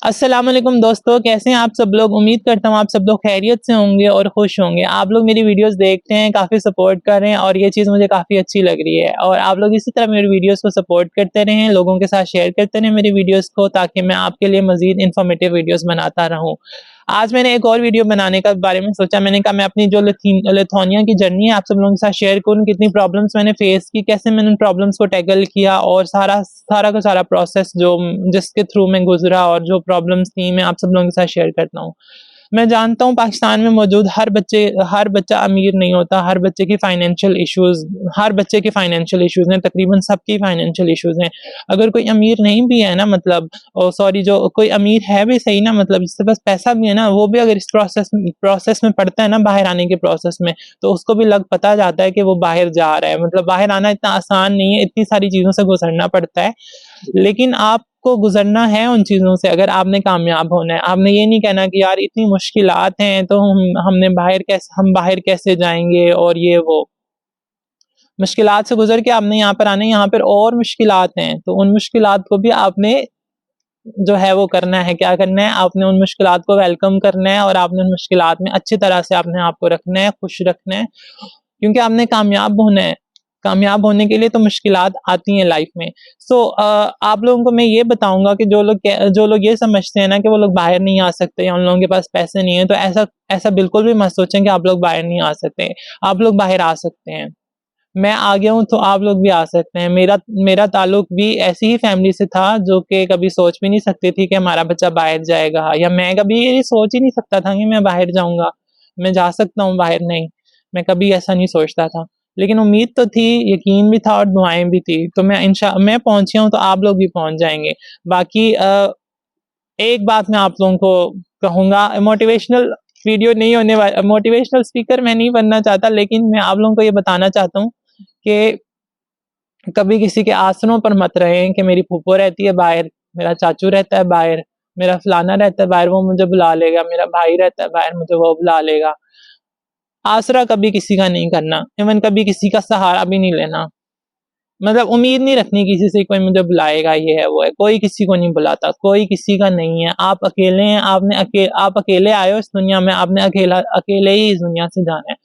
अस्सलाम वालेकुम दोस्तों, कैसे हैं आप सब लोग। उम्मीद करता हूँ आप सब लोग खैरियत से होंगे और खुश होंगे। आप लोग मेरी वीडियोस देखते हैं, काफ़ी सपोर्ट कर रहे हैं और ये चीज़ मुझे काफ़ी अच्छी लग रही है। और आप लोग इसी तरह मेरी वीडियोस को सपोर्ट करते रहें, लोगों के साथ शेयर करते रहें मेरी वीडियोस को, ताकि मैं आपके लिए मज़ीद इन्फॉर्मेटिव वीडियोस बनाता रहूँ। आज मैंने एक और वीडियो बनाने का बारे में सोचा। मैंने कहा मैं अपनी जो लिथुआनिया की जर्नी है आप सब लोगों के साथ शेयर करूँ, कितनी प्रॉब्लम्स मैंने फेस की, कैसे मैंने उन प्रॉब्लम्स को टैकल किया और सारा सारा का सारा प्रोसेस जो जिसके थ्रू मैं गुजरा और जो प्रॉब्लम्स थी मैं आप सब लोगों के साथ शेयर करता हूँ। मैं जानता हूँ पाकिस्तान में मौजूद हर बच्चा अमीर नहीं होता। हर बच्चे के फाइनेंशियल इश्यूज हैं, तकरीबन सबकी फाइनेंशियल इश्यूज हैं। अगर कोई अमीर नहीं भी है ना, मतलब सॉरी, जो कोई अमीर है भी सही ना, मतलब जिसके पास पैसा भी है ना, वो भी अगर इस प्रोसेस में पड़ता है ना, बाहर आने के प्रोसेस में, तो उसको भी पता जाता है कि वो बाहर जा रहा है। मतलब बाहर आना इतना आसान नहीं है, इतनी सारी चीज़ों से गुजरना पड़ता है। लेकिन आपको गुजरना है उन चीज़ों से अगर आपने कामयाब होना है। आपने ये नहीं कहना कि यार इतनी मुश्किलात हैं तो हम बाहर कैसे जाएँगे और ये वो। मुश्किलात से गुज़र के आपने यहाँ पर आना है, यहाँ पर और मुश्किलात हैं, तो उन मुश्किलात को भी आपने जो है वो करना है। क्या करना है? आपने उन मुश्किलात को वेलकम करना है और आपने उन मुश्किलात में अच्छी तरह से अपने आप को रखना है, खुश रखना है, क्योंकि आपने कामयाब होना है। कामयाब होने के लिए तो मुश्किलात आती हैं लाइफ में। आप लोगों को मैं ये बताऊँगा कि जो लोग ये समझते हैं ना कि वो लोग बाहर नहीं आ सकते या उन लोगों के पास पैसे नहीं है, तो ऐसा ऐसा बिल्कुल भी मत सोचें कि आप लोग बाहर नहीं आ सकते। आप लोग बाहर आ सकते हैं। मैं आ गया हूँ तो आप लोग भी आ सकते हैं। मेरा मेरा ताल्लुक भी ऐसी ही फैमिली से था जो कि कभी सोच भी नहीं सकती थी कि हमारा बच्चा बाहर जाएगा, या मैं कभी ये सोच ही नहीं सकता था कि मैं बाहर जाऊँगा। मैं जा सकता हूँ बाहर, नहीं, मैं कभी ऐसा नहीं सोचता था। लेकिन उम्मीद तो थी, यकीन भी था और दुआएँ भी थी। तो मैं पहुँच गया हूँ तो आप लोग भी पहुँच जाएँगे। बाकी एक बात मैं आप लोगों को कहूँगा, मोटिवेशनल स्पीकर मैं नहीं बनना चाहता, लेकिन मैं आप लोगों को ये बताना चाहता हूँ कि कभी किसी के आसरों पर मत रहें कि मेरी फूफो रहती है बाहर, मेरा चाचू रहता है बाहर, मेरा फलाना रहता है बाहर, वो मुझे बुला लेगा, मेरा भाई रहता है बाहर, मुझे वो बुला लेगा। आसरा कभी किसी का नहीं करना, इवन कभी किसी का सहारा भी नहीं लेना। मतलब उम्मीद नहीं रखनी किसी से कोई मुझे बुलाएगा, ये है वो है। कोई किसी को नहीं बुलाता, कोई किसी का नहीं है। आप अकेले हैं, आप अकेले आए हो इस दुनिया में, आपने अकेले ही इस दुनिया से जाना है।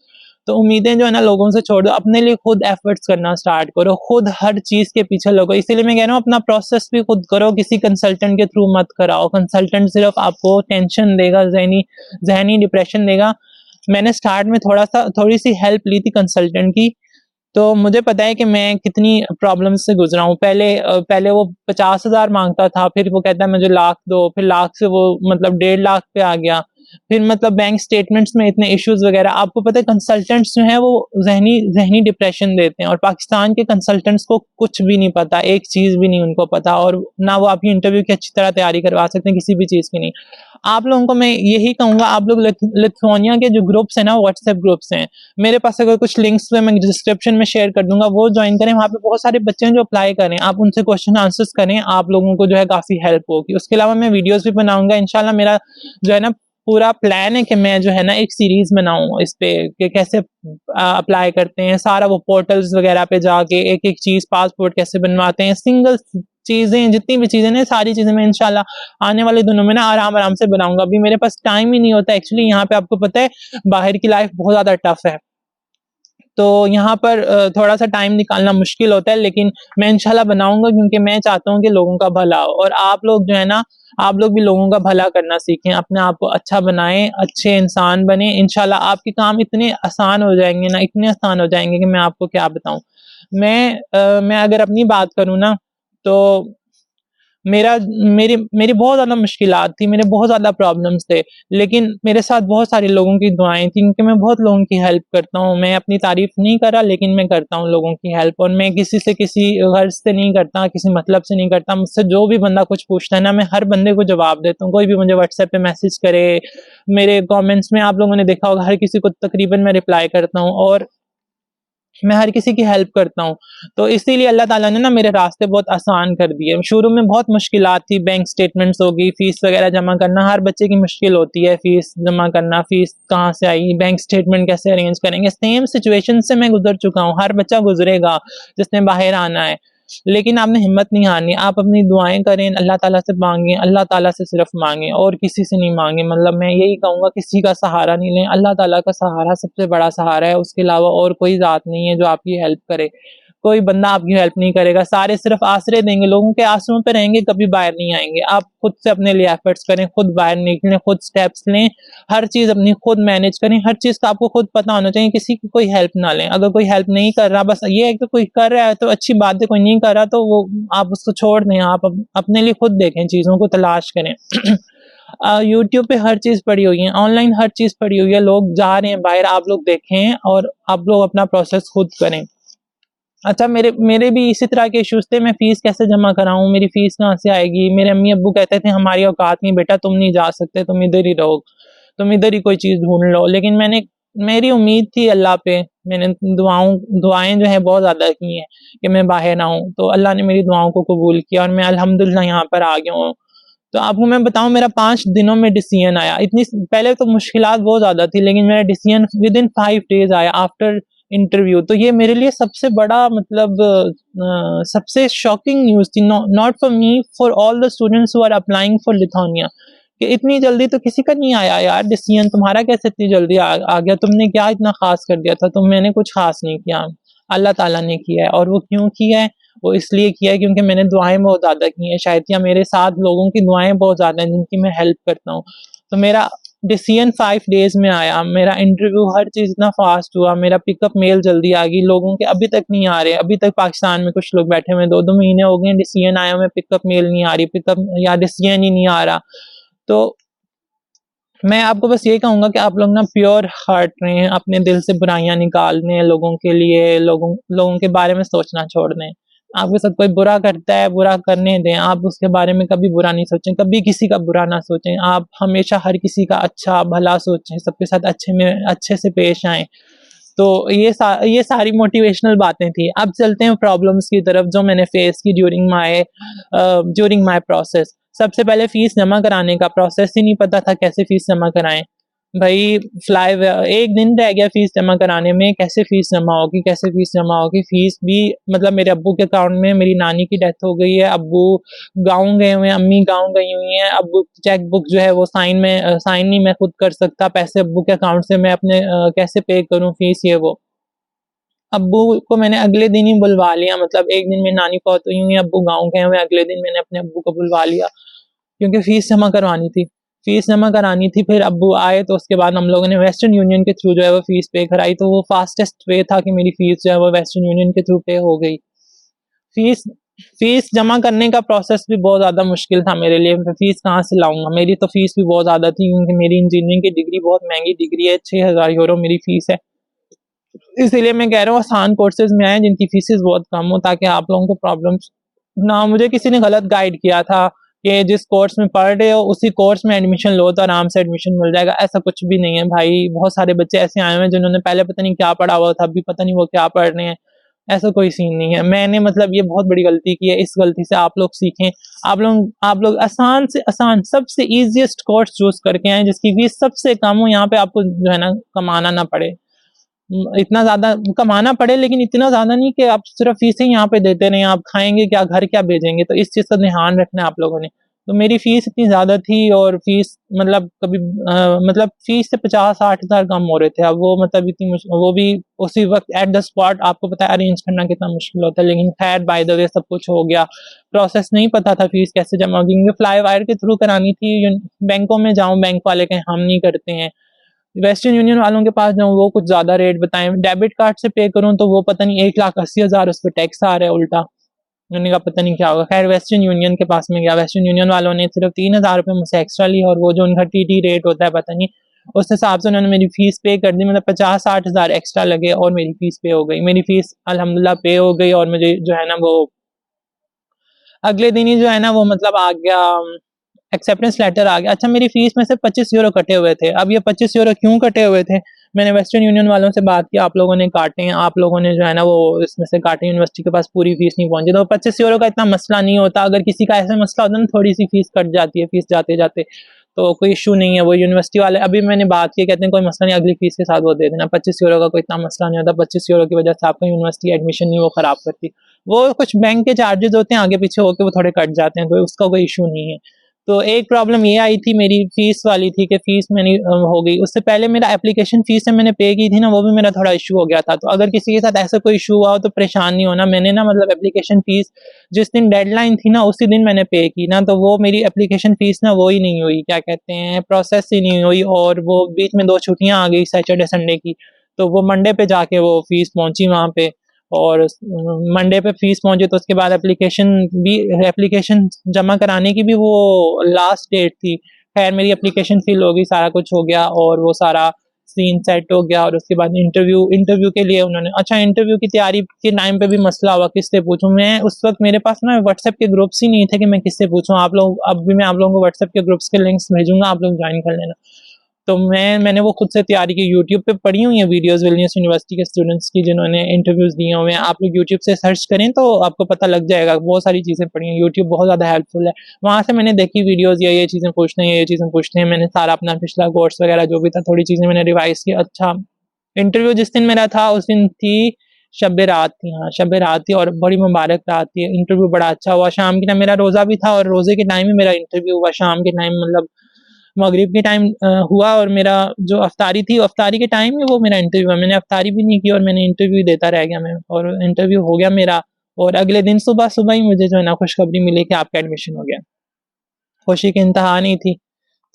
तो उम्मीदें जो है ना लोगों से छोड़ दो, अपने लिए खुद एफर्ट्स करना स्टार्ट करो, खुद हर चीज़ के पीछे लगो। इसीलिए मैं कह रहा हूँ अपना प्रोसेस भी खुद करो, किसी कंसल्टेंट के थ्रू मत कराओ। कंसल्टेंट सिर्फ आपको टेंशन देगा, ज़हनी डिप्रेशन देगा। मैंने स्टार्ट में थोड़ी-सी हेल्प ली थी कंसल्टेंट की, तो मुझे पता है कि मैं कितनी प्रॉब्लम से गुज़रा हूँ। पहले वो 50,000 माँगता था, फिर वो कहता है मुझे लाख दो, फिर लाख से वो मतलब 1.5 लाख पे आ गया। फिर मतलब बैंक स्टेटमेंट्स में इतने इश्यूज़ वग़ैरह। आपको पता है कंसल्टेंट्स जो हैं वो ज़हनी ज़हनी डिप्रेशन देते हैं, और पाकिस्तान के कंसल्टेंट्स को कुछ भी नहीं पता, एक चीज़ भी नहीं उनको पता, और ना वो आपकी इंटरव्यू की अच्छी तरह तैयारी करवा सकते हैं, किसी भी चीज़ की नहीं। आप लोगों को मैं यही कहूँगा, आप लोग लिथुआनिया के जो ग्रुप्स हैं ना, व्हाट्सएप ग्रुप्स हैं, मेरे पास अगर कुछ लिंक्स है मैं डिस्क्रिप्शन में शेयर कर दूँगा, वो जॉइन करें। वहाँ पे बहुत सारे बच्चे हैं जो अप्लाई कर रहे हैं, आप उनसे क्वेश्चन आंसर्स करें, आप लोगों को जो है काफ़ी हेल्प होगी। उसके अलावा मैं वीडियोज़ भी बनाऊँगा इंशाल्लाह। मेरा जो है ना पूरा प्लान है कि मैं जो है ना एक सीरीज़ बनाऊँ इस पे, कि कैसे अप्लाई करते हैं, सारा वो पोर्टल्स वगैरह पे जाके एक-एक चीज़, पासपोर्ट कैसे बनवाते हैं, सिंगल चीज़ें, जितनी भी चीज़ें ना, सारी चीज़ें मैं इंशाल्लाह आने वाले दिनों में ना आराम-आराम से बनाऊँगा। अभी मेरे पास टाइम ही नहीं होता एक्चुअली। यहाँ पे आपको पता है बाहर की लाइफ़ बहुत ज़्यादा टफ है। तो यहाँ पर थोड़ा-सा टाइम निकालना मुश्किल होता है, लेकिन मैं इंशाल्लाह बनाऊँगा, क्योंकि मैं चाहता हूँ कि लोगों का भला हो, और आप लोग जो है ना, आप लोग भी लोगों का भला करना सीखें, अपने आप को अच्छा बनाएँ, अच्छे इंसान बनें। इंशाल्लाह आपके काम इतने आसान हो जाएँगे ना, इतने आसान हो जाएँगे कि मैं आपको क्या बताऊँ। मैं अगर अपनी बात करूँ ना, तो मेरा मेरी मेरी बहुत ज़्यादा मुश्किलात थी, मेरे बहुत ज़्यादा प्रॉब्लम्स थे, लेकिन मेरे साथ बहुत सारे लोगों की दुआएँ थी, क्योंकि मैं बहुत लोगों की हेल्प करता हूँ। मैं अपनी तारीफ़ नहीं कर रहा, लेकिन मैं करता हूँ लोगों की हेल्प, और मैं किसी से किसी गर्ज़ से नहीं करता, किसी मतलब से नहीं करता। मुझसे जो भी बंदा कुछ पूछता है ना, मैं हर बंदे को जवाब देता हूँ। कोई भी मुझे व्हाट्सएप पे मैसेज करे, मेरे कमेंट्स में आप लोगों ने देखा होगा, हर किसी को तकरीबन मैं रिप्लाई करता हूँ, और मैं हर किसी की हेल्प करता हूँ। तो इसीलिए अल्लाह ताला ने ना मेरे रास्ते बहुत आसान कर दिए। शुरू में बहुत मुश्किलात थी, बैंक स्टेटमेंट्स हो गई, फ़ीस वग़ैरह जमा करना, हर बच्चे की मुश्किल होती है, फ़ीस जमा करना, फ़ीस कहाँ से आएगी, बैंक स्टेटमेंट कैसे अरेंज करेंगे। सेम सिचुएशन से मैं गुज़र चुका हूँ, हर बच्चा गुज़रेगा जिसने बाहर आना है। लेकिन आपने हिम्मत नहीं हारनी, आप अपनी दुआएं करें, अल्लाह ताला से मांगें, अल्लाह ताला से सिर्फ मांगें और किसी से नहीं मांगें। मतलब मैं यही कहूँगा किसी का सहारा नहीं लें, अल्लाह ताला का सहारा सबसे बड़ा सहारा है, उसके अलावा और कोई ज़ात नहीं है जो आपकी हेल्प करे। कोई बंदा आपकी हेल्प नहीं करेगा, सारे सिर्फ आसरे देंगे, लोगों के आसरों पे रहेंगे, कभी बाहर नहीं आएंगे। आप खुद से अपने लिए एफर्ट्स करें, खुद बाहर निकलें, खुद स्टेप्स लें, हर चीज अपनी खुद मैनेज करें, हर चीज का आपको खुद पता होना चाहिए, किसी की कोई हेल्प ना लें। अगर कोई हेल्प नहीं कर रहा, बस ये है कि कोई कर रहा है तो अच्छी बात है, कोई नहीं कर रहा तो वो आप उसको छोड़ दें, आप अपने लिए खुद देखें, चीजों को तलाश करें। यूट्यूब पे हर चीज पड़ी हुई है, ऑनलाइन हर चीज पड़ी हुई है, लोग जा रहे हैं बाहर, आप लोग देखें और आप लोग अपना प्रोसेस खुद करें। अच्छा, मेरे मेरे भी इसी तरह के इश्यूज थे, मैं फीस कैसे जमा कराऊं, मेरी फीस कहाँ से आएगी। मेरे अम्मी अब्बू कहते थे हमारी औकात नहीं बेटा, तुम नहीं जा सकते, तुम इधर ही रहो, तुम इधर ही कोई चीज ढूंढ लो। लेकिन मेरी उम्मीद थी अल्लाह पे, मैंने दुआएं जो है बहुत ज्यादा की हैं कि मैं बाहर ना आऊँ, तो अल्लाह ने मेरी दुआओं को कबूल किया और मैं अल्हम्दुलिल्लाह यहाँ पर आ गया हूँ। तो आपको मैं बताऊं, मेरा 5 दिनों में डिसीजन आया। इतनी पहले तो मुश्किलात बहुत ज्यादा थी, लेकिन मेरा डिसीजन विद इन 5 डेज आया आफ्टर इंटरव्यू। तो ये मेरे लिए सबसे बड़ा मतलब सबसे शॉकिंग न्यूज थी, not for me, for all the students who are applying for Lithuania, कि इतनी जल्दी तो किसी का नहीं आया यार डिसीजन, तुम्हारा कैसे इतनी जल्दी आ गया, तुमने क्या इतना खास कर दिया था। तो मैंने कुछ खास नहीं किया, अल्लाह ताला ने किया है। और वो क्यों किया है, वो इसलिए किया है क्योंकि मैंने दुआएं बहुत ज्यादा की हैं शायद, या मेरे साथ लोगों की दुआएं बहुत ज्यादा हैं जिनकी मैं हेल्प करता हूँ। तो मेरा डिसीजन 5 डेज में आया, मेरा इंटरव्यू हर चीज इतना फास्ट हुआ, मेरा पिकअप मेल जल्दी आ गई, लोगों के अभी तक नहीं आ रहे। अभी तक पाकिस्तान में कुछ लोग बैठे हुए 2-2 महीने हो गए, डिसीजन आया हुआ, पिकअप मेल नहीं आ रही, पिकअप या डिसीजन ही नहीं आ रहा। तो मैं आपको बस ये कहूंगा कि आप लोग ना प्योर हार्ट रहें, अपने दिल से बुराइयां निकाल दें, लोगों के लिए लोगों के बारे में सोचना छोड़ दें। आपके साथ कोई बुरा करता है, बुरा करने दें, आप उसके बारे में कभी बुरा नहीं सोचें, कभी किसी का बुरा ना सोचें। आप हमेशा हर किसी का अच्छा भला सोचें, सबके साथ अच्छे से पेश आएं। तो ये सारी मोटिवेशनल बातें थी। अब चलते हैं प्रॉब्लम्स की तरफ जो मैंने फेस की ड्यूरिंग माय प्रोसेस। सबसे पहले फीस जमा कराने का प्रोसेस ही नहीं पता था, कैसे फीस जमा कराएं भाई। एक दिन रह गया फीस जमा कराने में, कैसे फीस जमा होगी, कैसे फीस जमा होगी। फीस भी मतलब मेरे अब्बू के अकाउंट में, मेरी नानी की डेथ हो गई है, अब्बू गाँव गए हुए हैं, अम्मी गाँव गई हुई हैं। अब्बू चेक बुक जो है वो साइन नहीं मैं खुद कर सकता, पैसे अब्बू के अकाउंट से मैं अपने कैसे पे करूँ फीस, ये वो। अब्बू को मैंने अगले दिन ही बुलवा लिया, मतलब एक दिन में नानी फौत हुई हुई है, अब्बू गाँव गए हुए, अगले दिन मैंने अपने अब्बू को बुलवा लिया क्योंकि फीस जमा करवानी थी। फीस जमा करानी थी, फिर अब्बू आए तो उसके बाद हम लोगों ने वेस्टर्न यूनियन के थ्रू जो है वो फीस पे कराई। तो वो फास्टेस्ट वे था कि मेरी फीस जो है वो वेस्टर्न यूनियन के थ्रू पे हो गई। फीस फीस जमा करने का प्रोसेस भी बहुत ज़्यादा मुश्किल था मेरे लिए। मैं फीस कहाँ से लाऊंगा, मेरी तो फीस भी बहुत ज़्यादा थी क्योंकि मेरी इंजीनियरिंग की डिग्री बहुत महंगी डिग्री है, 6000 यूरो मेरी फीस है। इसीलिए मैं कह रहा हूँ आसान कोर्सेज में आए जिनकी फीसेस बहुत कम हो, ताकि आप लोगों को प्रॉब्लम्स ना। मुझे किसी ने गलत गाइड किया था कि जिस कोर्स में पढ़ रहे हो उसी कोर्स में एडमिशन लो तो आराम से एडमिशन मिल जाएगा। ऐसा कुछ भी नहीं है भाई, बहुत सारे बच्चे ऐसे आए हुए हैं जिन्होंने पहले पता नहीं क्या पढ़ा हुआ था, अभी पता नहीं वो क्या पढ़ रहे हैं। ऐसा कोई सीन नहीं है। मैंने मतलब ये बहुत बड़ी गलती की है, इस गलती से आप लोग सीखें। आप लोग आसान से आसान सबसे इजीएस्ट कोर्स चूज करके आए जिसकी फीस सबसे कम हो, यहाँ पे आपको जो है ना कमाना ना पड़े, इतना ज्यादा कमाना पड़े लेकिन इतना ज्यादा नहीं कि आप सिर्फ फीस ही यहाँ पे देते रहें, आप खाएंगे क्या, घर क्या भेजेंगे। तो इस चीज का ध्यान रखना है आप लोगों ने। तो मेरी फीस इतनी ज्यादा थी और फीस मतलब मतलब फीस से 50-60 हजार कम हो रहे थे। अब वो मतलब वो भी उसी वक्त एट द स्पॉट, आपको पता है अरेंज करना कितना मुश्किल होता है। लेकिन खैर बाय द वे सब कुछ हो गया। प्रोसेस नहीं पता था फीस कैसे जमा होगी क्योंकि फ्लाई वायर के थ्रू करानी थी। बैंकों में जाऊँ, बैंक वाले कहें हम नहीं करते हैं। वेस्टर्न यूनियन वालों के पास जाऊँ वो कुछ ज्यादा रेट बताएं, डेबिट कार्ड से पे करूँ तो वो पता नहीं 1,80,000 उस पर टैक्स आ रहा है उल्टा। मैंने कहा पता नहीं क्या होगा। खैर वेस्टर्न यूनियन के पास में गया, वेस्टर्न यूनियन वालों ने सिर्फ 3,000 रुपये मुझसे एक्स्ट्रा ली और वो जो उनका टीटी रेट होता है पता नहीं, उस हिसाब से उन्होंने मेरी फीस पे कर दी। मतलब 50-60 हजार एक्स्ट्रा लगे और मेरी फीस पे हो गई। मेरी फीस अल्हम्दुलिल्लाह पे हो गई और मुझे जो है ना वो अगले दिन ही जो है ना वो मतलब आ गया, एक्सेप्टेंस लेटर आ गया। अच्छा, मेरी फीस में से 25 यूरो कटे हुए थे। अब ये 25 यूरो क्यों कटे हुए थे, मैंने वेस्टर्न यूनियन वालों से बात की, आप लोगों ने काटे हैं, आप लोगों ने जो है ना वो इसमें से काटे, यूनिवर्सिटी के पास पूरी फीस नहीं पहुंची। तो 25 यूरो का इतना मसला नहीं होता, अगर किसी का ऐसा मसला होता है ना थोड़ी सी फीस कट जाती है फीस जाते जाते, तो कोई इशू नहीं है। वो यूनिवर्सिटी वाले अभी मैंने बात की, कहते हैं कोई मसला नहीं, अगली फीस के साथ वो दे देना, 25 यूरो का कोई इतना मसला नहीं होता, 25 यूरो की वजह से आपका यूनिवर्सिटी एडमिशन नहीं वो ख़राब करती। वो कुछ बैंक के चार्जेस होते हैं आगे पीछे होके वो थोड़े कट जाते हैं, तो उसका कोई इशू नहीं है। तो एक प्रॉब्लम ये आई थी मेरी फीस वाली थी कि फीस मैंने हो गई, उससे पहले मेरा एप्लीकेशन फीस से मैंने पे की थी ना, वो भी मेरा थोड़ा इशू हो गया था। तो अगर किसी के साथ ऐसा कोई इशू हुआ हो तो परेशान नहीं होना। मैंने ना मतलब एप्लीकेशन फीस जिस दिन डेडलाइन थी ना उसी दिन मैंने पे की ना, तो वो मेरी एप्लीकेशन फीस ना वो ही नहीं हुई, क्या कहते हैं, प्रोसेस ही नहीं हुई, और वो बीच में 2 छुट्टियां आ गई सैटरडे संडे की, तो वो मंडे पे जाके वो फीस पहुंची वहाँ पे, और मंडे पे फीस पहुंची तो उसके बाद एप्लीकेशन जमा कराने की भी वो लास्ट डेट थी। खैर मेरी एप्लीकेशन फिल हो गई, सारा कुछ हो गया और वो सारा सीन सेट हो गया, और उसके बाद इंटरव्यू के लिए उन्होंने, अच्छा इंटरव्यू की तैयारी के टाइम पे भी मसला हुआ किससे पूछूं मैं। उस वक्त मेरे पास ना व्हाट्सएप के ग्रुप्स ही नहीं थे कि मैं किससे पूछूं। आप लोग अब भी मैं आप लोगों को व्हाट्सएप के ग्रुप्स के लिंक्स भेजूंगा, आप लोग ज्वाइन कर लेना। तो मैंने वो खुद से तैयारी की, यूट्यूब पे पढ़ी हुई है वीडियोस विलियम्स यूनिवर्सिटी के स्टूडेंट्स की जिन्होंने इंटरव्यूज दिए हुए हैं। आप लोग यूट्यूब से सर्च करें तो आपको पता लग जाएगा, बहुत सारी चीज़ें पढ़ी हैं, यूट्यूब बहुत ज़्यादा हेल्पफुल है। वहाँ से मैंने देखी वीडियोस, ये चीज़ें पूछते हैं, ये चीज़ें पूछते हैं, मैंने सारा अपना पिछला कोर्स वगैरह जो भी था थोड़ी चीज़ें मैंने रिवाइज की। अच्छा इंटरव्यू जिस दिन मेरा था उस दिन थी शब रात थी, हाँ शब रात थी, और बड़ी मुबारक रात थी। इंटरव्यू बड़ा अच्छा हुआ, शाम के टाइम मेरा रोज़ा भी था और रोज़े के टाइम ही मेरा इंटरव्यू हुआ, शाम के टाइम मतलब मगरिब के टाइम हुआ, और मेरा जो अफ्तारी थी अफ्तारी के टाइम में वो मेरा इंटरव्यू हुआ। मैंने अफ्तारी भी नहीं की और मैंने इंटरव्यू देता रह गया मैं, और इंटरव्यू हो गया मेरा। और अगले दिन सुबह सुबह ही मुझे जो है ना खुशखबरी मिली कि आपका एडमिशन हो गया। खुशी की इंतहा नहीं थी।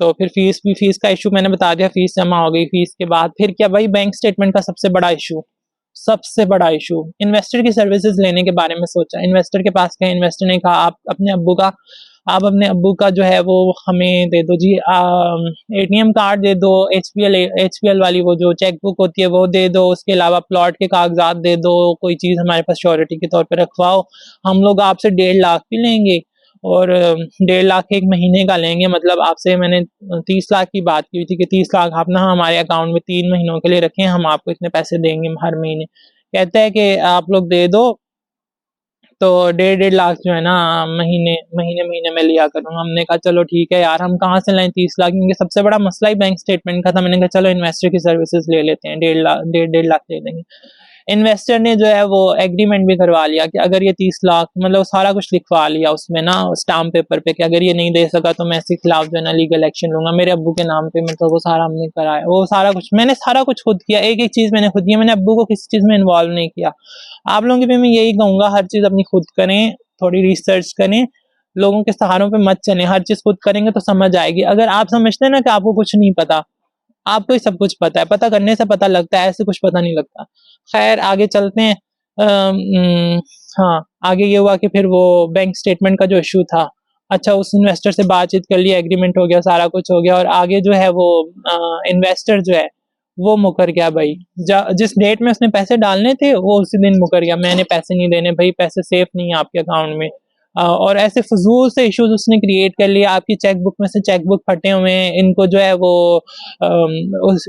तो फिर फीस का इशू मैंने बता दिया, फीस जमा हो गई। फीस के बाद फिर क्या भाई, बैंक स्टेटमेंट का सबसे बड़ा इशू इन्वेस्टर की सर्विसेज लेने के बारे में सोचा। इन्वेस्टर के पास गए, इन्वेस्टर ने कहा आप अपने अब्बू का जो है वो हमें दे दो जी, एटीएम कार्ड दे दो, एचपीएल वाली वो जो चेक बुक होती है वो दे दो, उसके अलावा प्लॉट के कागजात दे दो, कोई चीज़ हमारे पास श्योरिटी के तौर पर रखवाओ, हम लोग आपसे 1.5 लाख भी लेंगे, और 1.5 लाख एक महीने का लेंगे। मतलब आपसे मैंने 30 लाख की बात की थी कि 30 लाख आप ना हमारे अकाउंट में 3 महीनों के लिए रखें, हम आपको इतने पैसे देंगे हर महीने। कहता है कि आप लोग दे दो, तो 1.5 लाख जो है ना महीने महीने महीने में लिया करूँगा। हमने कहा चलो ठीक है यार, हम कहाँ से लाएं 30 लाख, क्योंकि सबसे बड़ा मसला ही बैंक स्टेटमेंट का था। मैंने कहा चलो इन्वेस्टर की सर्विसेज ले लेते हैं, 1.5 लाख दे देंगे। इन्वेस्टर ने जो है वो एग्रीमेंट भी करवा लिया कि अगर ये 30 लाख, मतलब सारा कुछ लिखवा लिया उसमें ना स्टाम्प पेपर पे कि अगर ये नहीं दे सका तो मैं इसके खिलाफ जो है ना लीगल एक्शन लूंगा मेरे अब्बू के नाम पे। मतलब वो सारा हमने कराया, वो सारा कुछ मैंने सारा कुछ खुद किया, एक एक चीज़ मैंने खुद किया, मैंने अब्बू को किसी चीज़ में इन्वॉल्व नहीं किया। आप लोगों की भी मैं यही कहूँगा, हर चीज़ अपनी खुद करें, थोड़ी रिसर्च करें, लोगों के सहारों पे मत चलें, हर चीज़ खुद करेंगे तो समझ आएगी। अगर आप समझते हैं ना कि आपको कुछ नहीं पता, आपको ही सब कुछ पता है, पता करने से पता लगता है, ऐसे कुछ पता नहीं लगता। खैर आगे चलते हैं। हाँ आगे ये हुआ कि फिर वो बैंक स्टेटमेंट का जो इशू था, अच्छा उस इन्वेस्टर से बातचीत कर ली, एग्रीमेंट हो गया, सारा कुछ हो गया, और आगे जो है वो इन्वेस्टर जो है वो मुकर गया भाई। जिस डेट में उसने पैसे डालने थे वो उसी दिन मुकर गया, मैंने पैसे नहीं देने भाई, पैसे सेफ नहीं है आपके अकाउंट में। और ऐसे फजूल से इश्यूज उसने क्रिएट कर लिए, आपकी चेक बुक में से चेक बुक फटे हुए हैं, इनको जो है वो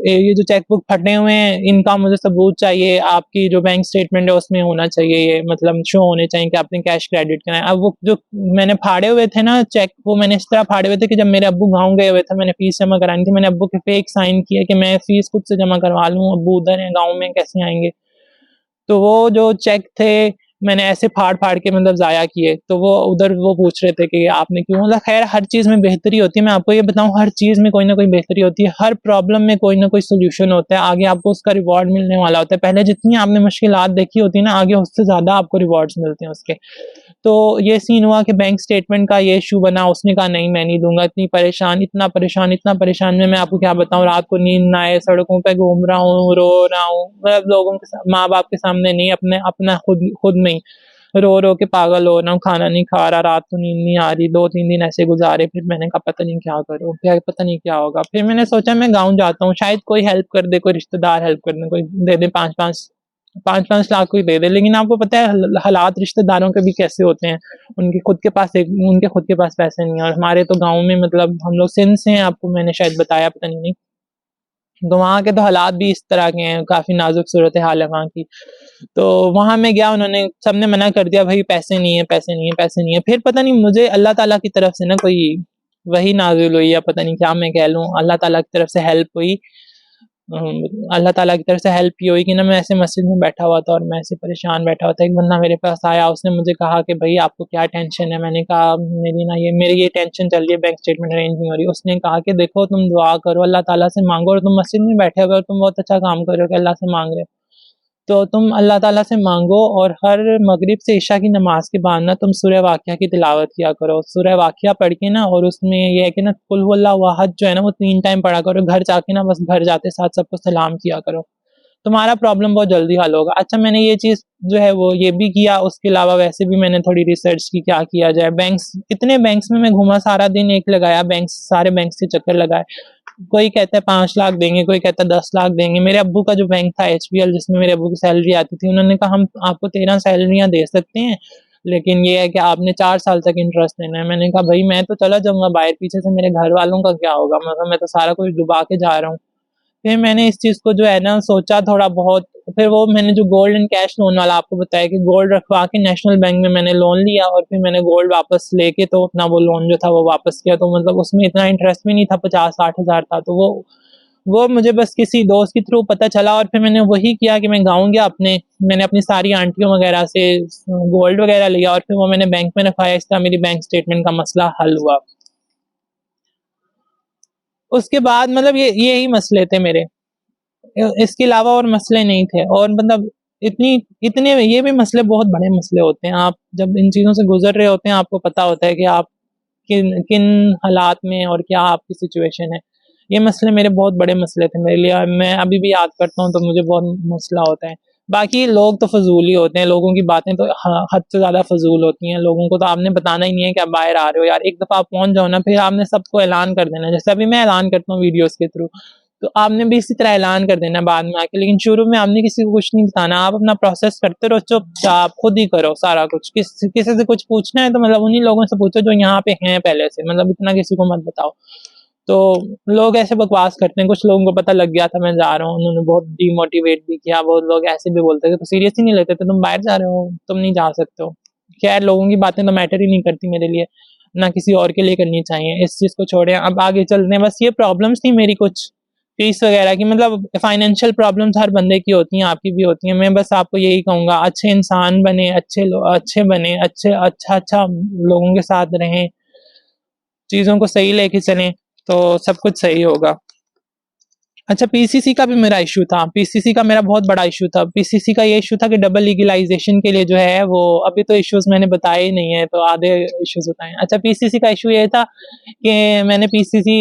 ये जो चेक बुक फटे हुए हैं इनका मुझे सबूत चाहिए, आपकी जो बैंक स्टेटमेंट है उसमें होना चाहिए, ये मतलब शो होने चाहिए कि आपने कैश क्रेडिट कराया। अब वो जो मैंने फाड़े हुए थे ना चेक, वो मैंने इस तरह फाड़े हुए थे कि जब मेरे अब्बू गाँव गए हुए थे, मैंने फीस जमा करानी थी, मैंने अब्बू के फेक साइन किए कि मैं फीस खुद से जमा करवा लूँ, अब्बू उधर है गाँव में कैसे आएंगे। तो वो जो चेक थे मैंने ऐसे फाड़-फाड़ के मतलब ज़ाया किए, तो वो उधर वो पूछ रहे थे कि आपने क्यों, मतलब ख़ैर हर चीज़ में बेहतरी होती है। मैं आपको ये बताऊँ, हर चीज़ में कोई ना कोई बेहतरी होती है, हर प्रॉब्लम में कोई ना कोई सॉल्यूशन होता है, आगे आपको उसका रिवॉर्ड मिलने वाला होता है। पहले जितनी आपने मुश्किलात देखी होती है ना, आगे उससे ज़्यादा आपको रिवॉर्ड्स मिलते हैं उसके। तो ये सीन हुआ कि बैंक स्टेटमेंट का ये इशू बना, उसने कहा नहीं मैं नहीं दूँगा, इतना परेशान मैं आपको क्या बताऊँ, रात को नींद ना आए, सड़कों पे घूम रहा हूँ, रो रहा हूँ, मतलब लोगों के माँ-बाप के सामने नहीं, अपना खुद में ही रो के पागल हो रहा हूँ, खाना नहीं खा रहा, रात को नींद नहीं आ रही, 2-3 दिन ऐसे गुज़ारे। फिर मैंने कहा पता नहीं क्या करूँ, क्या पता नहीं क्या होगा। फिर मैंने सोचा मैं गाँव जाता हूँ, शायद कोई हेल्प कर दे, कोई रिश्तेदार हेल्प कर दे, कोई दे दे 5-5 लाख कोई दे दे। लेकिन आपको पता है हालात रिश्तेदारों के भी कैसे होते हैं, उनके खुद के पास पैसे नहीं है, और हमारे तो गाँव में मतलब हम लोग सिंध से हैं, आपको मैंने शायद बताया, पता नहीं। तो वहाँ के तो हालात भी इस तरह के हैं, काफ़ी नाज़ुक सूरत हाल है वहाँ की। तो वहाँ मैं गया, उन्होंने सबने मना कर दिया, भाई पैसे नहीं है। फिर पता नहीं मुझे अल्लाह ताला की तरफ से ना कोई वही नाज़िल हुई, या पता नहीं क्या मैं कह लूँ, अल्लाह ताला की तरफ से हेल्प हुई। अल्लाह ताला की तरफ से हेल्प ये हुई कि ना मैं ऐसे मस्जिद में बैठा हुआ था और मैं ऐसे परेशान बैठा हुआ था। एक बंदा मेरे पास आया, उसने मुझे कहा कि भई आपको क्या टेंशन है? मैंने कहा मेरी ये टेंशन चल रही है, बैंक स्टेटमेंट अरेंज नहीं हो रही। उसने कहा कि देखो तुम दुआ करो, अल्लाह ताला से माँगो, और तुम मस्जिद में बैठे हुए हो, तुम बहुत अच्छा काम कर रहे हो कि अल्लाह से माँग रहे हो। तो तुम अल्लाह ताला से मांगो, और हर मगरिब से इशा की नमाज के बाद ना तुम सूरह वाक़िया की तिलावत किया करो। सूरह वाक़िया पढ़ के ना, और उसमें ये है कि ना कुल हुवल्लाहु अहद जो है ना वो 3 टाइम पढ़ा करो। घर जाके ना बस घर जाते साथ सबको सलाम किया करो, तुम्हारा प्रॉब्लम बहुत जल्दी हल होगा। अच्छा, मैंने ये चीज़ जो है वो ये भी किया, उसके अलावा वैसे भी मैंने थोड़ी रिसर्च की क्या किया जाए। बैंक्स, इतने बैंक्स में मैं घूमा, सारा दिन एक लगाया, बैंक्स, सारे बैंक्स के चक्कर लगाए। कोई कहता है 5 लाख देंगे, कोई कहता है 10 लाख देंगे। मेरे अब्बू का जो बैंक था एचबीएल, जिसमें मेरे अब्बू की सैलरी आती थी, उन्होंने कहा हम आपको 13 सैलरियाँ दे सकते हैं, लेकिन ये है कि आपने 4 साल तक इंटरेस्ट देना है। मैंने कहा भई मैं तो चला जाऊँगा बाहर, पीछे से मेरे घर वालों का क्या होगा? मतलब मैं तो सारा कुछ डुबा के जा रहा हूँ। फिर मैंने इस चीज़ को जो है ना सोचा थोड़ा बहुत, फिर वो मैंने जो गोल्ड एंड कैश लोन वाला आपको बताया कि गोल्ड रखवा के नेशनल बैंक में मैंने लोन लिया, और फिर मैंने गोल्ड वापस लेके तो अपना वो लोन जो था वो वापस किया। तो मतलब उसमें इतना इंटरेस्ट भी नहीं था, 50-60 हज़ार था। तो वो मुझे बस किसी दोस्त के थ्रू पता चला, और फिर मैंने वही किया कि मैं गाँव गया अपने, मैंने अपनी सारी आंटियों वगैरह से गोल्ड वगैरह लिया, और फिर वो मैंने बैंक में रखवाया। इस तरह मेरी बैंक स्टेटमेंट का मसला हल हुआ। उसके बाद मतलब यही मसले थे मेरे, इसके अलावा और मसले नहीं थे। और मतलब इतनी इतने ये भी मसले बहुत बड़े मसले होते हैं। आप जब इन चीज़ों से गुजर रहे होते हैं, आपको पता होता है कि आप किन किन हालात में और क्या आपकी सिचुएशन है। ये मसले मेरे बहुत बड़े मसले थे मेरे लिए, और मैं अभी भी याद करता हूँ तो मुझे बहुत मसला होता है। बाकी लोग तो फजूल ही होते हैं, लोगों की बातें तो हद से ज़्यादा फजूल होती हैं। लोगों को तो आपने बताना ही नहीं है कि आप बाहर आ रहे हो यार, एक दफ़ा आप पहुँच जाओ ना, फिर आपने सबको ऐलान कर देना है। जैसे अभी मैं ऐलान करता हूँ वीडियोज़ के थ्रू, तो आपने भी इसी तरह ऐलान कर देना बाद में आके, लेकिन शुरू में आपने किसी को कुछ नहीं बताना। आप अपना प्रोसेस करते रहो चुपचाप, खुद ही करो सारा कुछ। किसी से कुछ पूछना है तो मतलब उन्हीं लोगों से पूछो जो यहाँ पे हैं पहले से, मतलब इतना किसी को मत बताओ। तो लोग ऐसे बकवास करते हैं, कुछ लोगों को पता लग गया था मैं जा रहा हूँ, उन्होंने बहुत डिमोटिवेट भी किया। बहुत लोग ऐसे भी बोलते थे, तो सीरियस ही नहीं लेते थे, तुम बाहर जा रहे हो, तुम नहीं जा सकते हो। खैर, लोगों की बातें तो मैटर ही नहीं करती मेरे लिए, ना किसी और के लिए करनी चाहिए। इस चीज़ को छोड़ें, अब आगे चलते हैं। बस ये प्रॉब्लम्स थी मेरी कुछ फीस वगैरह की, मतलब फाइनेंशियल प्रॉब्लम्स हर बंदे की होती हैं, आपकी भी होती हैं। मैं बस आपको यही कहूँगा, अच्छे इंसान बने, अच्छे बने, अच्छा लोगों के साथ रहें, चीज़ों को सही लेके चलें, तो सब कुछ सही होगा। अच्छा, पीसीसी का भी मेरा इश्यू था। पीसीसी का मेरा बहुत बड़ा इश्यू था। पीसीसी का ये इश्यू था कि डबल लीगलाइज़ेशन के लिए जो है वो, अभी तो इश्यूज़ मैंने बताए ही नहीं है, तो आधे इश्यूज़ बताए। अच्छा, पीसीसी का इश्यू ये था कि मैंने पीसीसी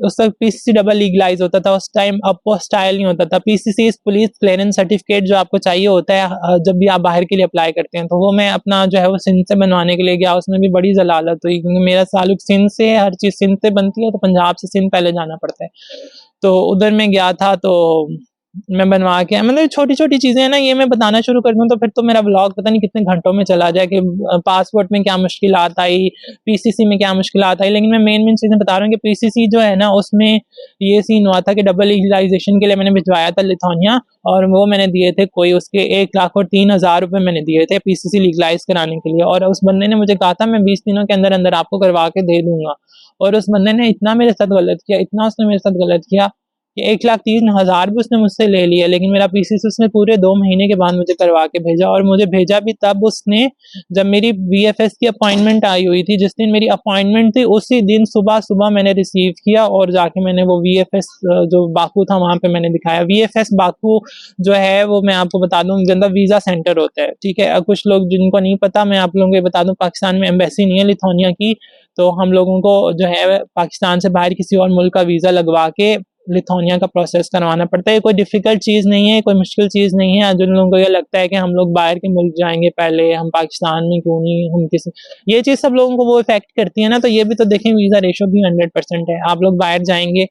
उस वक़्त पीसीसी डबल लीगलाइज़ होता था, उस टाइम अपोस्टाइल नहीं होता था। PCC is police clearance certificate, जो आपको चाहिए होता है जब भी आप बाहर के लिए अप्लाई करते हैं। तो वो मैं अपना जो है वो सिंध से बनवाने के लिए गया, उसमें भी बड़ी ज़लालत हुई, क्योंकि मेरा ताल्लुक सिंध से है, हर चीज़ सिंध से बनती है, तो पंजाब से सिंध पहले जाना पड़ता है। तो उधर मैं गया था, तो मैं बनवा के, मतलब छोटी-छोटी चीज़ें हैं ना, ये मैं बताना शुरू कर दूँ तो फिर तो मेरा व्लॉग पता नहीं कितने घंटों में चला जाए कि पासपोर्ट में क्या मुश्किलात आई, पीसीसी में क्या मुश्किलात आई। लेकिन मैं मेन चीज़ें बता रहा हूँ कि पीसीसी जो है ना, उसमें ये सीन हुआ था कि डबल लीगलाइज़ेशन के लिए मैंने भिजवाया था लिथुआनिया, और वो मैंने दिए थे कोई उसके 1,03,000 रुपए मैंने दिए थे पीसीसी लीगलाइज़ कराने के लिए। और उस बंदे ने मुझे कहा था मैं 20 दिनों के अंदर-अंदर आपको करवा के दे दूँगा। और उस बंदे ने इतना मेरे साथ गलत किया, इतना उसने मेरे साथ गलत किया कि 1,03,000 भी उसने मुझसे ले लिए, लेकिन मेरा पीसीसी उसने पूरे 2 महीने के बाद मुझे करवा के भेजा। और मुझे भेजा भी तब उसने, जब मेरी वीएफएस की अपॉइंटमेंट आई हुई थी। जिस दिन मेरी अपॉइंटमेंट थी उसी दिन सुबह-सुबह मैंने रिसीव किया, और जाके मैंने वो वीएफएस जो बाकू था वहाँ पे मैंने दिखाया। वीएफएस बाकू जो है वो मैं आपको बता दूँ, जनता वीज़ा सेंटर होता है, ठीक है? कुछ लोग जिनको नहीं पता, मैं आप लोगों को ये बता दूँ, पाकिस्तान में एम्बेसी नहीं है लिथुआनिया की, तो हम लोगों को जो है पाकिस्तान से बाहर किसी और मुल्क का वीज़ा लगवा के लिथुआनिया का प्रोसेस करवाना पड़ता है। कोई डिफ़िकल्ट चीज़ नहीं है, कोई मुश्किल चीज़ नहीं है। जिन लोगों को ये लगता है कि हम लोग बाहर के मुल्क जाएँगे पहले, हम पाकिस्तान में क्यों नहीं, हम किसी, ये चीज़ सब लोगों को वो इफ़ेक्ट करती है ना, तो ये भी तो देखें, वीज़ा रेशो भी 100% है। आप लोग बाहर जाएँगे,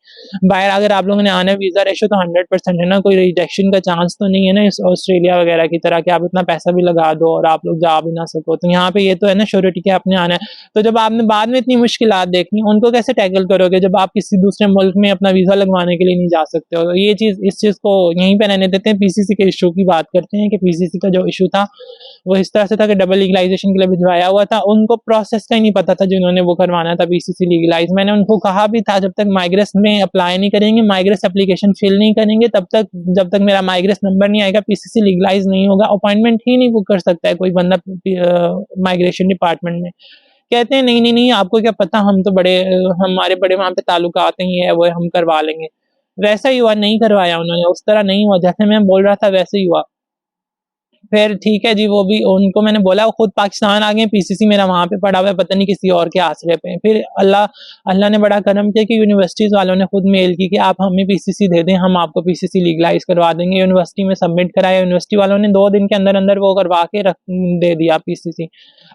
बाहर अगर आप लोगों ने आना है, वीज़ा रेशो तो 100% है ना, कोई रिजेक्शन का चांस तो नहीं है ना, इस ऑस्ट्रेलिया वगैरह की तरह कि आप इतना पैसा भी लगा दो और आप लोग जा भी ना सको। तो यहाँ पे ये तो है ना, श्योरिटी कि आपने आना है। तो जब आपने बाद में इतनी मुश्किलात देखी, उनको कैसे टैकल करोगे? जब आप किसी दूसरे मुल्क में अपना वीज़ा लगवाने करवाने के लिए नहीं जा सकते हो। ये चीज़, इस चीज़ को यहीं पे रहने देते हैं। पीसीसी के इशू की बात करते हैं कि पीसीसी का जो इशू था वो इस तरह से था कि डबल लीगलाइजेशन के लिए भिजवाया हुआ था, उनको प्रोसेस का ही नहीं पता था जिन्होंने वो करवाना था पीसीसी लीगलाइज। मैंने उनको कहा भी था जब तक माइग्रेस में अप्लाई नहीं करेंगे, माइग्रेस एप्लीकेशन फिल नहीं करेंगे, तब तक जब तक मेरा माइग्रेस नंबर नहीं आएगा पीसीसी लीगलाइज नहीं होगा। अपॉइंटमेंट ही नहीं बुक कर सकता है कोई बंदा माइग्रेशन डिपार्टमेंट में। कहते हैं नहीं नहीं नहीं, आपको क्या पता, हम तो बड़े हमारे बड़े वहाँ पे ताल्लुकात ही है, वो हम करवा लेंगे। वैसा ही हुआ, नहीं करवाया उन्होंने, उस तरह नहीं हुआ जैसे मैं बोल रहा था वैसे ही हुआ। फिर ठीक है जी, वो भी उनको मैंने बोला, वो खुद पाकिस्तान आ गए, पीसीसी मेरा वहाँ पे पड़ा हुआ है, पता नहीं किसी और के आसरे पे। फिर अल्लाह अल्लाह ने बड़ा करम किया कि यूनिवर्सिटीज़ वालों ने खुद मेल की कि आप हमें पीसीसी दे दें, हम आपको पीसीसी लीगलाइज करवा देंगे। यूनिवर्सिटी में सबमिट कराया, यूनिवर्सिटी वालों ने 2 दिन के अंदर अंदर वो करवा के दे दिया पीसीसी।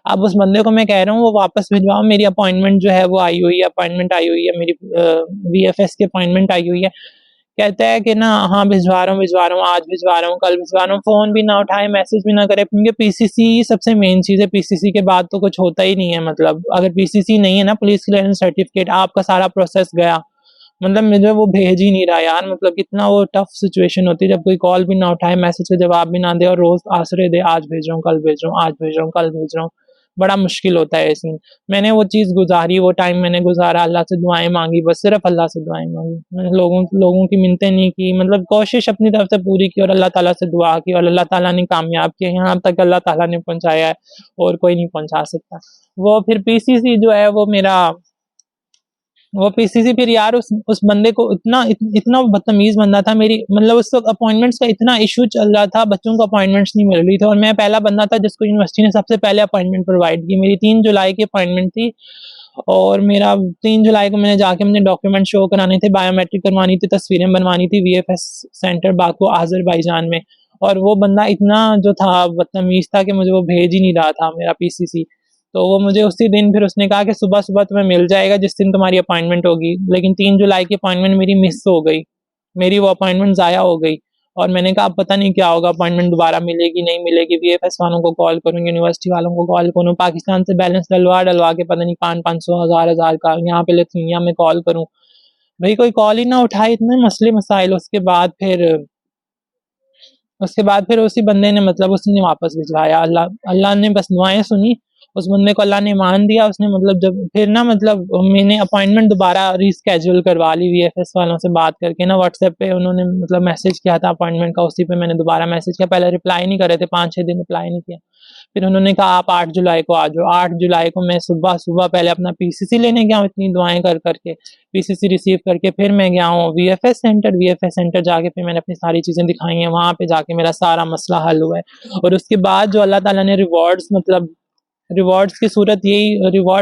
अब उस बंदे को मैं कह रहा हूँ वो वापस भिजवाओ, मेरी अपॉइंटमेंट जो है वो आई हुई है, अपॉइंटमेंट आई हुई है, मेरी वीएफएस की अपॉइंटमेंट आई हुई है। कहता है कि ना हाँ भिजवा रहा हूँ, आज भिजवा रहा हूँ, कल भिजवा रहा हूँ, फ़ोन भी ना उठाए, मैसेज भी ना करे, क्योंकि पीसीसी सबसे मेन चीज़ है। पीसीसी के बाद तो कुछ होता ही नहीं है। मतलब अगर पीसीसी नहीं है ना, पुलिस क्लियरेंस सर्टिफिकेट, आपका सारा प्रोसेस गया। मतलब मुझे वो भेज ही नहीं रहा यार, मतलब कितना वो टफ सिचुएशन होती है जब कोई कॉल भी ना उठाए, मैसेज का जवाब भी ना दे और रोज़ आसरे दे, आज भेज रहा हूँ, कल भेज रहा हूँ, आज भेज रहा हूँ, कल भेज रहा हूँ। बड़ा मुश्किल होता है सीन। मैंने वो चीज़ गुज़ारी, वो टाइम मैंने गुज़ारा, अल्लाह से दुआएँ माँगी, बस सिर्फ़ अल्लाह से दुआएँ माँगी। मैंने लोगों की मिन्नतें नहीं की, मतलब कोशिश अपनी तरफ से पूरी की और अल्लाह ताला से दुआ की और अल्लाह ताला ने कामयाब किया। यहाँ तक अल्लाह ताला ने पहुँचाया है और कोई नहीं पहुँचा सकता। वो फिर पीसीसी जो है वो पीसीसी फिर यार उस बंदे को इतना बदतमीज़ बंदा था। मेरी मतलब उस वक़्त अपॉइंटमेंट्स का इतना इश्यू चल रहा था, बच्चों को अपॉइंटमेंट्स नहीं मिल रही थी और मैं पहला बंदा था जिसको यूनिवर्सिटी ने सबसे पहले अपॉइंटमेंट प्रोवाइड की। मेरी 3 जुलाई की अपॉइंटमेंट थी और मेरा 3 जुलाई को मैंने जाके अपने डॉक्यूमेंट शो कराने थे, बायोमेट्रिक करवानी थी, तस्वीरें बनवानी थी वीएफएस सेंटर बाकू अज़रबैजान में। और वो बंदा इतना जो था बदतमीज़ था कि मुझे वो भेज ही नहीं रहा था मेरा पीसीसी। तो वो मुझे उसी दिन फिर उसने कहा कि सुबह-सुबह तुम्हें मिल जाएगा जिस दिन तुम्हारी अपॉइंटमेंट होगी। लेकिन 3 जुलाई की अपॉइंटमेंट मेरी मिस हो गई। मेरी वो अपॉइंटमेंट ज़ाया हो गई और मैंने कहा अब पता नहीं क्या होगा, अपॉइंटमेंट दोबारा मिलेगी, नहीं मिलेगी। वीएफएस वालों को कॉल करूँ, यूनिवर्सिटी वालों को कॉल करूँ, पाकिस्तान से बैलेंस डलवा के पता नहीं 500-500, हज़ार-हज़ार का यहाँ पे लिथुआनिया में कॉल करूँ। भई कोई कॉल ही ना उठाए, इतने मसले मसाइल। उसके बाद फिर उसी बंदे ने मतलब उसने वापस भिजवाया। अल्लाह अल्लाह ने बस दुआएँ सुनी, उस बंदे को अल्लाह ने ईमान दिया। उसने मतलब जब फिर ना मतलब मैंने अपॉइंटमेंट दोबारा रीशेड्यूल करवा ली वीएफएस वालों से बात करके ना, व्हाट्सएप पे उन्होंने मतलब मैसेज किया था अपॉइंटमेंट का, उसी पे मैंने दोबारा मैसेज किया। पहले रिप्लाई नहीं कर रहे थे, 5-6 दिन रिप्लाई नहीं किया। फिर उन्होंने कहा आप 8 जुलाई को आ जाओ। 8 जुलाई को मैं सुबह-सुबह पहले अपना पीसीसी लेने गया हूँ इतनी दुआएँ कर के, पीसीसी रिसीव करके फिर मैं गया हूँ वीएफएस सेंटर जाके फिर मैंने अपनी सारी चीज़ें दिखाई हैं, वहाँ पे जाके मेरा सारा मसला हल हुआ है। और उसके बाद जो अल्लाह ताला ने रिवॉर्ड्स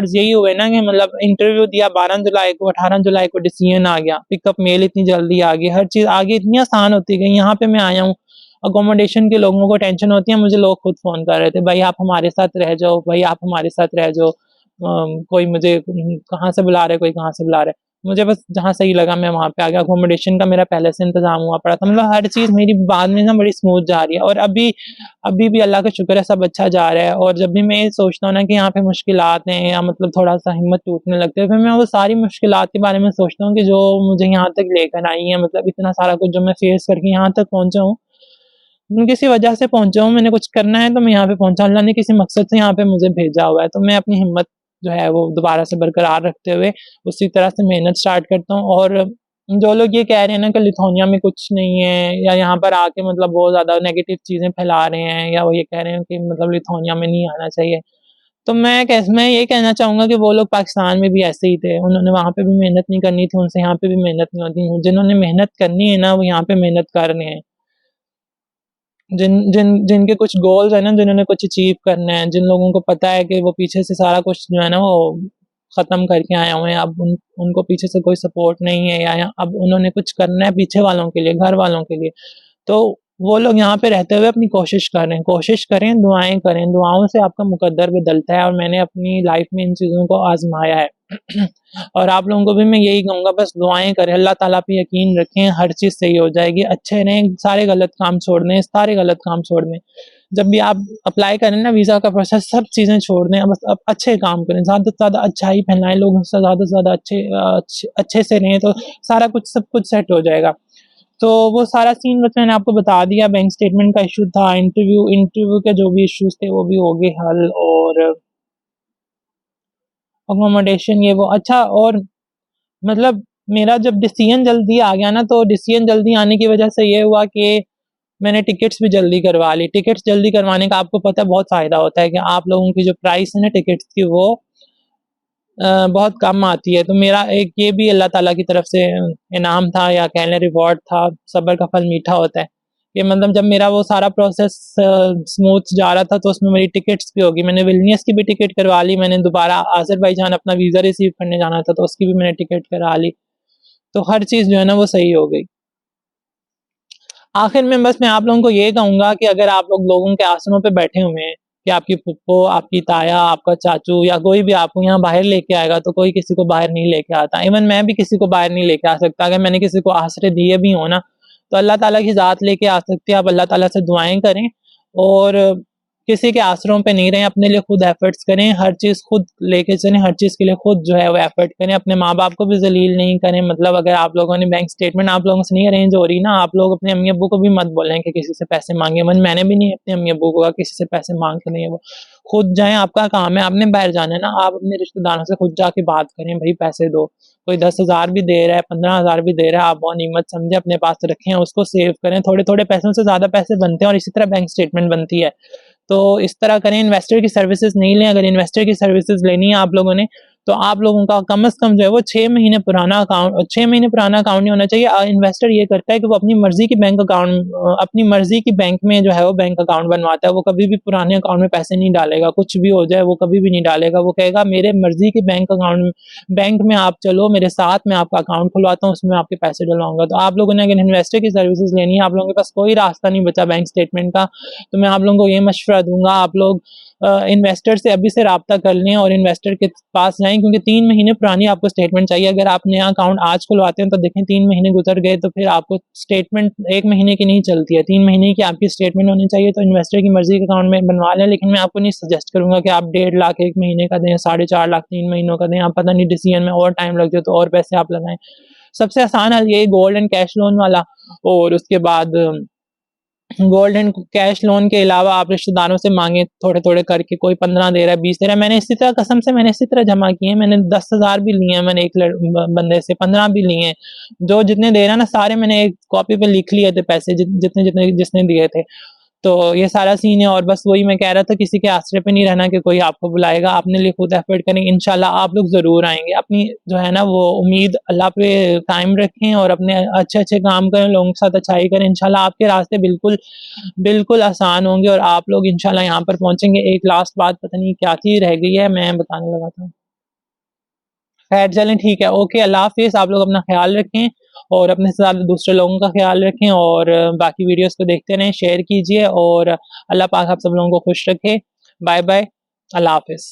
यही हुए ना कि मतलब इंटरव्यू दिया 12 जुलाई को, 18 जुलाई को डिसीजन आ गया, पिकअप मेल इतनी जल्दी आ गई, हर चीज़ आगे इतनी आसान होती गई। यहाँ पे मैं आया हूँ, अकोमोडेशन के लोगों को टेंशन होती है, मुझे लोग खुद फ़ोन कर रहे थे, भाई आप हमारे साथ रह जाओ, भाई आप हमारे साथ रह जाओ। कोई मुझे कहाँ से बुला रहा है, कोई कहाँ से बुला रहा है। मुझे बस जहाँ सही लगा मैं वहाँ पे आ गया। अकोमोडेशन का मेरा पहले से इंतज़ाम हुआ पड़ा था। मतलब हर चीज़ मेरी बाद में ना बड़ी स्मूथ जा रही है और अभी भी अल्लाह का शुक्र है सब अच्छा जा रहा है। और जब भी मैं ये सोचता हूँ ना कि यहाँ पे मुश्किलात हैं या मतलब थोड़ा-सा हिम्मत टूटने लगती है, फिर मैं वो सारी मुश्किलात के बारे में सोचता हूँ कि जो मुझे यहाँ तक लेकर आई हैं, मतलब इतना सारा कुछ जो मैं फेस करके यहाँ तक पहुँचा हूँ, मैं किसी वजह से पहुँचा हूँ, मैंने कुछ करना है तो मैं यहाँ पे पहुँचा। अल्लाह ने किसी मकसद से यहाँ पे मुझे भेजा हुआ है, तो मैं अपनी हिम्मत जो है वो दोबारा से बरकरार रखते हुए उसी तरह से मेहनत स्टार्ट करता हूँ। और जो लोग ये कह रहे हैं ना कि लिथुआनिया में कुछ नहीं है या यहाँ पर आके मतलब बहुत ज़्यादा नेगेटिव चीज़ें फैला रहे हैं या वो ये कह रहे हैं कि मतलब लिथुआनिया में नहीं आना चाहिए, तो मैं ये कहना चाहूँगा कि वो लोग पाकिस्तान में भी ऐसे ही थे। उन्होंने वहाँ पे भी मेहनत नहीं करनी थी, उनसे यहाँ पे भी मेहनत नहीं होती। जिन्होंने मेहनत करनी है ना, वो यहाँ पे मेहनत कर रहे हैं। जिनके कुछ गोल्स हैं ना, जिन्होंने कुछ अचीव करना है, जिन लोगों को पता है कि वो पीछे से सारा कुछ जो है ना वो ख़त्म करके आए हुए हैं, अब उनको पीछे से कोई सपोर्ट नहीं है या अब उन्होंने कुछ करना है पीछे वालों के लिए, घर वालों के लिए, तो वो लोग यहाँ पे रहते हुए अपनी कोशिश कर रहे हैं। कोशिश करें, दुआएं करें, दुआओं से आपका मुकद्दर बदलता है और मैंने अपनी लाइफ में इन चीज़ों को आजमाया है। और आप लोगों को भी मैं यही कहूँगा, बस दुआएं करें, अल्लाह ताला पे यकीन रखें, हर चीज़ सही हो जाएगी। अच्छे रहें, सारे गलत काम छोड़ दें, सारे गलत काम छोड़ दें। जब भी आप अप्लाई करें ना वीज़ा का प्रोसेस, सब चीज़ें छोड़ दें, बस अब अच्छे काम करें, ज़्यादा से ज़्यादा अच्छाई फैलाएं, लोगों से ज़्यादा अच्छे से रहें, तो सारा कुछ सब कुछ सेट हो जाएगा। तो वो सारा सीन बस मैंने आपको बता दिया। बैंक स्टेटमेंट का इशू था, इंटरव्यू के जो भी इश्यूज थे वो भी हो गए हल, और अकोमोडेशन ये वो अच्छा। और मतलब मेरा जब डिसीजन जल्दी आ गया ना, तो डिसीजन जल्दी आने की वजह से ये हुआ कि मैंने टिकट्स भी जल्दी करवा ली। टिकट्स जल्दी करवाने का आपको पता है बहुत फ़ायदा होता है कि आप लोगों की जो प्राइस है ना टिकट्स की, वो बहुत कम आती है। तो मेरा एक ये भी अल्लाह ताला की तरफ से इनाम था, या कह लें रिवॉर्ड था। सब्र का फल मीठा होता है कि मतलब जब मेरा वो सारा प्रोसेस स्मूथ जा रहा था, तो उसमें मेरी टिकट्स भी होगी। मैंने विल्नियस की भी टिकट करवा ली, मैंने दोबारा आज़रबाईजान अपना वीज़ा रिसीव करने जाना था, तो उसकी भी मैंने टिकट करा ली। तो हर चीज़ जो है ना वो सही हो गई। आखिर में बस मैं आप लोगों को ये कहूँगा कि अगर आप लोगों के आसनों पे बैठे हुए हैं कि आपकी फुप्पो, आपकी ताया, आपका चाचू या कोई भी आपको यहाँ बाहर लेके आएगा, तो कोई किसी को बाहर नहीं लेके आता। इवन मैं भी किसी को बाहर नहीं लेके आ सकता। अगर मैंने किसी को आसरे दिए भी हो ना, तो अल्लाह ताला की ज़ात लेके आ सकती है। आप अल्लाह ताला से दुआएं करें और किसी के आसरों पे नहीं रहें, अपने लिए खुद एफर्ट्स करें, हर चीज़ खुद लेके चलें, हर चीज़ के लिए खुद जो है वो एफर्ट करें। अपने माँ बाप को भी जलील नहीं करें। मतलब अगर आप लोगों ने बैंक स्टेटमेंट आप लोगों से नहीं अरेंज हो रही ना, आप लोग अपने अम्मी अब्बू को भी मत बोलें कि किसी से पैसे मांगे। मैंने भी नहीं अपने अम्मी अब्बू को कहा किसी से पैसे मांग के नहीं, वो खुद जाएं। आपका काम है, आपने बाहर जाना है ना, आप अपने रिश्तेदारों से खुद जाके बात करें, भाई पैसे दो। कोई 10,000 भी दे रहा है, 15,000 भी दे रहा है, आप वो नीमत समझे, अपने पास रखें, उसको सेव करें। थोड़े थोड़े पैसों से ज़्यादा पैसे बनते हैं, और इसी तरह बैंक स्टेटमेंट बनती है। तो इस तरह करें। इन्वेस्टर की सर्विसेज नहीं लें। अगर इन्वेस्टर की सर्विसेज लेनी है आप लोगों ने, तो आप लोगों का कम से कम जो है वो 6 महीने पुराना अकाउंट, 6 महीने पुराना अकाउंट नहीं होना चाहिए। इन्वेस्टर ये करता है कि वो अपनी मर्जी की बैंक अकाउंट, अपनी मर्जी की बैंक में जो है वो बैंक अकाउंट बनवाता है। वो कभी भी पुराने अकाउंट में पैसे नहीं डालेगा, कुछ भी हो जाए वो कभी भी नहीं डालेगा। वो कहेगा मेरे मर्जी के बैंक अकाउंट, बैंक में आप चलो मेरे साथ, मैं आपका अकाउंट खुलवाता हूँ, उसमें आपके पैसे डलवाऊंगा। तो आप लोगों ने अगर इन्वेस्टर की सर्विसेज लेनी है, आप लोगों के पास कोई रास्ता नहीं बचा बैंक स्टेटमेंट का, तो मैं आप लोगों को ये मशवरा दूंगा, आप लोग इन्वेस्टर से अभी से रब्ता कर लें और इन्वेस्टर के पास जाएं, क्योंकि 3 महीने पुरानी आपको स्टेटमेंट चाहिए। अगर आप नया अकाउंट आज खुलवाते हैं तो देखें 3 महीने गुजर गए, तो फिर आपको स्टेटमेंट 1 महीने की नहीं चलती है, 3 महीने की आपकी स्टेटमेंट होनी चाहिए। तो इन्वेस्टर की मर्जी के अकाउंट में बनवा लें, लेकिन मैं आपको नहीं सजेस्ट करूंगा कि आप 1.5 लाख 1 महीने का दें, 4.5 लाख 3 महीनों का दें। आप पता नहीं डिसीजन में और टाइम लग जाए तो और पैसे आप लगाएं। सबसे आसान हल ये गोल्ड एंड कैश लोन वाला, और उसके बाद गोल्ड एंड कैश लोन के अलावा आप रिश्तेदारों से मांगे थोड़े थोड़े करके, कोई 15 दे रहा है, 20 दे रहा है। मैंने इसी तरह कसम से मैंने इसी तरह जमा किए हैं। मैंने 10,000 भी लिए हैं, मैंने एक बंदे से 15 भी लिए हैं। जो जितने दे रहा है ना, सारे मैंने एक कॉपी पे लिख लिए थे पैसे, जितने जितने जिसने दिए थे। तो ये सारा सीन है। और बस वही मैं कह रहा था, किसी के आसरे पे नहीं रहना कि कोई आपको बुलाएगा, अपने लिए खुद एफर्ट करेंगे, इंशाल्लाह आप लोग ज़रूर आएंगे। अपनी जो है ना वो उम्मीद अल्लाह पे कायम रखें और अपने अच्छे अच्छे काम करें, लोगों के साथ अच्छाई करें। इंशाल्लाह आपके रास्ते बिल्कुल बिल्कुल आसान होंगे और आप लोग इंशाल्लाह यहाँ पर पहुंचेंगे। एक लास्ट बात पता नहीं क्या चीज़ रह गई है, मैं बताने लगा था। खैर चलें, ठीक है, ओके, अल्लाह हाफिज़। आप लोग अपना ख्याल रखें और अपने से ज़्यादा दूसरे लोगों का ख्याल रखें, और बाकी वीडियोस को देखते रहें, शेयर कीजिए, और अल्लाह पाक आप सब लोगों को खुश रखे। बाय बाय, अल्लाह हाफिज़।